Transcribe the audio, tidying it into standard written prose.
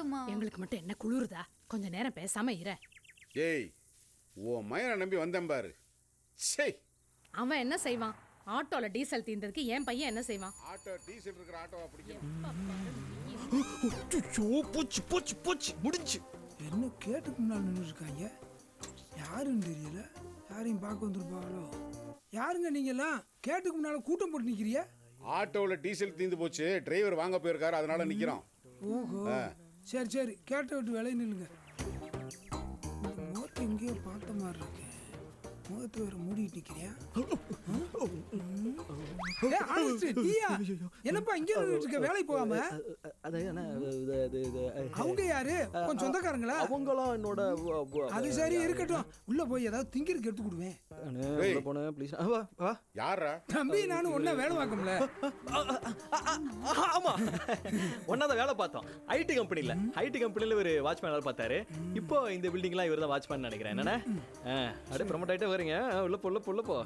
போதுமா? எங்களுக்கு மட்டும் என்ன குளிருதா? கொஞ்ச நேரம் பேசாம இரு. ஏய், உன் மயனை நம்பி வந்தேன் பாரு. சே, அவன் என்ன செய்வான்? ஆட்டோல டீசல் தீர்ந்ததுக்கு என் பையன் என்ன செய்வான்? ஆட்டோ டீசல் இருக்கிற ஆட்டோவா பிடிக்கணும். போச்சு போச்சு போச்சு முடிஞ்சு. என்ன கேட்டுக்கு முன்னால் நின்று இருக்காங்க, யாருன்னு தெரியல. யாரையும் பார்க்க வந்துருப்பாங்களோ? யாருங்க நீங்கெல்லாம் கேட்டுக்கு முன்னால கூட்டம் போட்டு நிக்கிறிய? ஆட்டோவில் டீசல் தீர்ந்து போச்சு, டிரைவர் வாங்க போயிருக்காரு, அதனால நிக்கிறோம். ஓஹோ, சரி சரி, கேட்ட விட்டு விலை நில்லுங்க. முகத்தை எங்கேயோ பார்த்த மாதிரி இருக்கு. முகத்தை வேற மூடிட்டு நிக்கிறியா? என்னப்பா இங்கே இருக்க, வேலைக்கு போகாம? அவங்க யாரு? கொஞ்சம் சொந்தக்காரங்களா? அவங்களாம் என்னோட. அது சரி இருக்கட்டும், உள்ள போய் ஏதாவது திங்கிறதுக்கு எடுத்து கொடுவேன். யாரா தம்பி? நானும் ஒன்னா வேலை பார்க்கல. ஆமா, ஒன்னாதான் வேலை பார்த்தோம். ஐடி கம்பெனில ஒரு வாட்ச்மேன் வேலை பார்த்தாரு. இப்போ இந்த பில்டிங்லாம் இவர் தான் வாட்ச்மேன் நினைக்கிறேன். என்னன்னா அப்படியே ப்ரமோட் ஆகிட்டே வரீங்க. உள்ள போ.